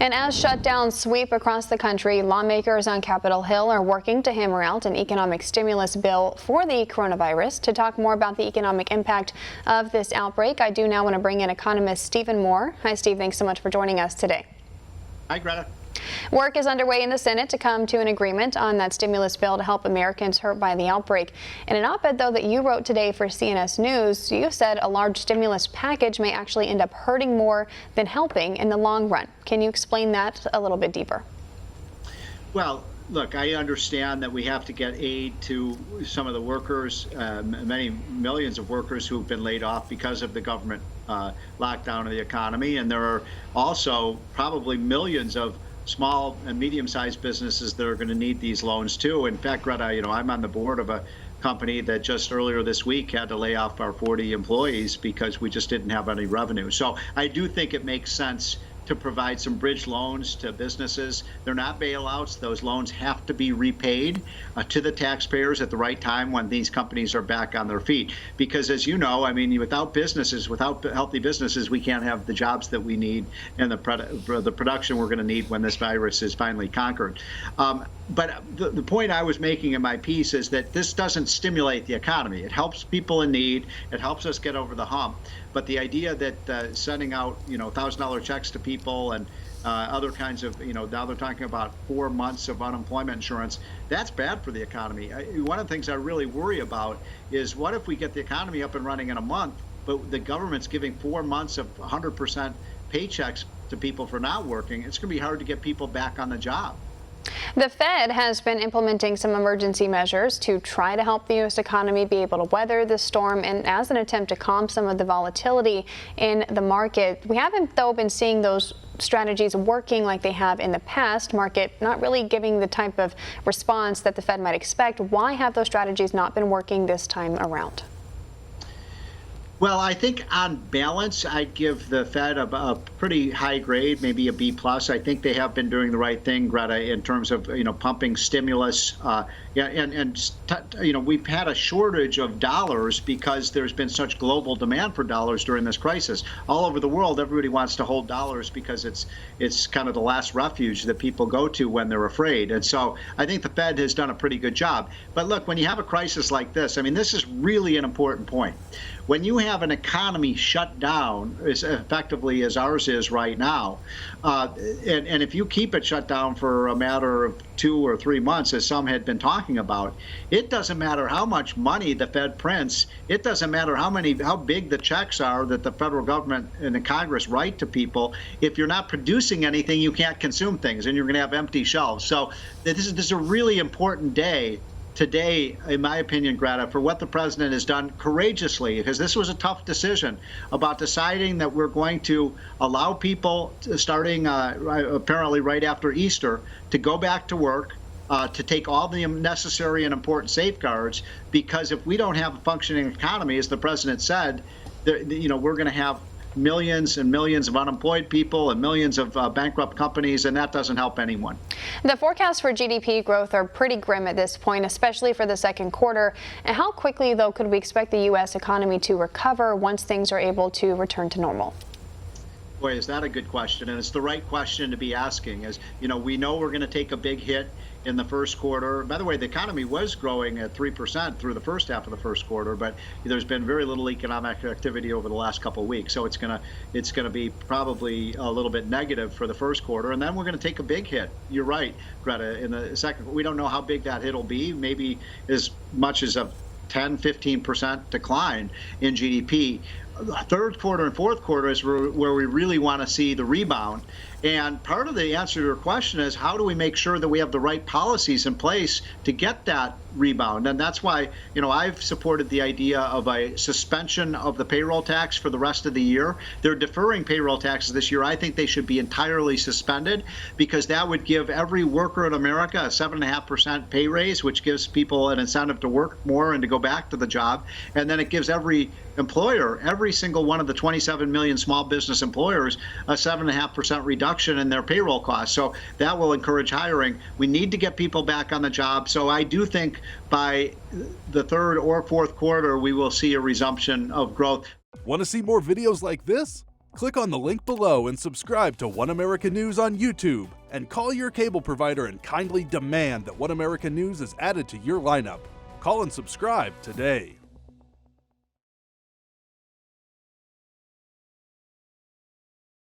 And as shutdowns sweep across the country, lawmakers on Capitol Hill are working to hammer out an economic stimulus bill for the coronavirus. To talk more about the economic impact of this outbreak, I do now want to bring in economist Stephen Moore. Hi, Steve. Thanks so much for joining us today. Hi, Greta. Work is underway in the Senate to come to an agreement on that stimulus bill to help Americans hurt by the outbreak. In an op-ed, though, that you wrote today for CNS News, you said a large stimulus package may actually end up hurting more than helping in the long run. Can you explain that a little bit deeper? Well, look, I understand that we have to get aid to some of the workers, many millions of workers who've been laid off because of the government lockdown of the economy. And there are also probably millions of small and medium-sized businesses that are going to need these loans too. In fact, Greta, I'm on the board of a company that just earlier this week had to lay off our 40 employees because we just didn't have any revenue. So I do think it makes sense to provide some bridge loans to businesses. They're not bailouts. Those loans have to be repaid to the taxpayers at the right time when these companies are back on their feet. Because as you know, without businesses, without healthy businesses, we can't have the jobs that we need and the production we're going to need when this virus is finally conquered. But the point I was making in my piece is that this doesn't stimulate the economy. It helps people in need. It helps us get over the hump. But the idea that sending out, $1,000 checks to people and other kinds of, now they're talking about 4 months of unemployment insurance, that's bad for the economy. One of the things I really worry about is what if we get the economy up and running in a month, but the government's giving 4 months of 100% paychecks to people for not working? It's going to be hard to get people back on the job. The Fed has been implementing some emergency measures to try to help the U.S. economy be able to weather this storm and as an attempt to calm some of the volatility in the market. We haven't, though, been seeing those strategies working like they have in the past. Market not really giving the type of response that the Fed might expect. Why have those strategies not been working this time around? Well, I think on balance, I'd give the Fed a pretty high grade, maybe a B+. I think they have been doing the right thing, Greta, in terms of, pumping stimulus. We've had a shortage of dollars because there's been such global demand for dollars during this crisis. All over the world, everybody wants to hold dollars because it's kind of the last refuge that people go to when they're afraid. And so I think the Fed has done a pretty good job. But look, when you have a crisis like this, this is really an important point. When you have an economy shut down as effectively as ours is right now, and if you keep it shut down for a matter of 2 or 3 months, as some had been talking about, it doesn't matter how much money the Fed prints. It doesn't matter how big the checks are that the federal government and the Congress write to people. If you're not producing anything, you can't consume things, and you're going to have empty shelves. So this is a really important day today, in my opinion, Greta, for what the president has done courageously, because this was a tough decision about deciding that we're going to allow people starting apparently right after Easter to go back to work, to take all the necessary and important safeguards, because if we don't have a functioning economy, as the president said, we're going to have millions and millions of unemployed people and millions of bankrupt companies, and that doesn't help anyone. The forecasts for GDP growth are pretty grim at this point, especially for the second quarter. And how quickly, though, could we expect the U.S. economy to recover once things are able to return to normal? Boy, is that a good question, and it's the right question to be asking. As we know we're going to take a big hit in the first quarter. By the way, the economy was growing at 3% through the first half of the first quarter, but there's been very little economic activity over the last couple of weeks. So it's going to be probably a little bit negative for the first quarter, and then we're going to take a big hit. You're right, Greta. In the second, we don't know how big that hit will be. Maybe as much as a 10-15% decline in GDP. Third quarter and fourth quarter is where we really want to see the rebound. And part of the answer to your question is, how do we make sure that we have the right policies in place to get that rebound? And that's why, I've supported the idea of a suspension of the payroll tax for the rest of the year. They're deferring payroll taxes this year. I think they should be entirely suspended, because that would give every worker in America a 7.5% pay raise, which gives people an incentive to work more and to go back to the job. And then it gives every employer, every single one of the 27 million small business employers, a 7.5% reduction in their payroll costs. So that will encourage hiring. We need to get people back on the job. So I do think by the third or fourth quarter, we will see a resumption of growth. Want to see more videos like this? Click on the link below and subscribe to One America News on YouTube, and call your cable provider and kindly demand that One America News is added to your lineup. Call and subscribe today.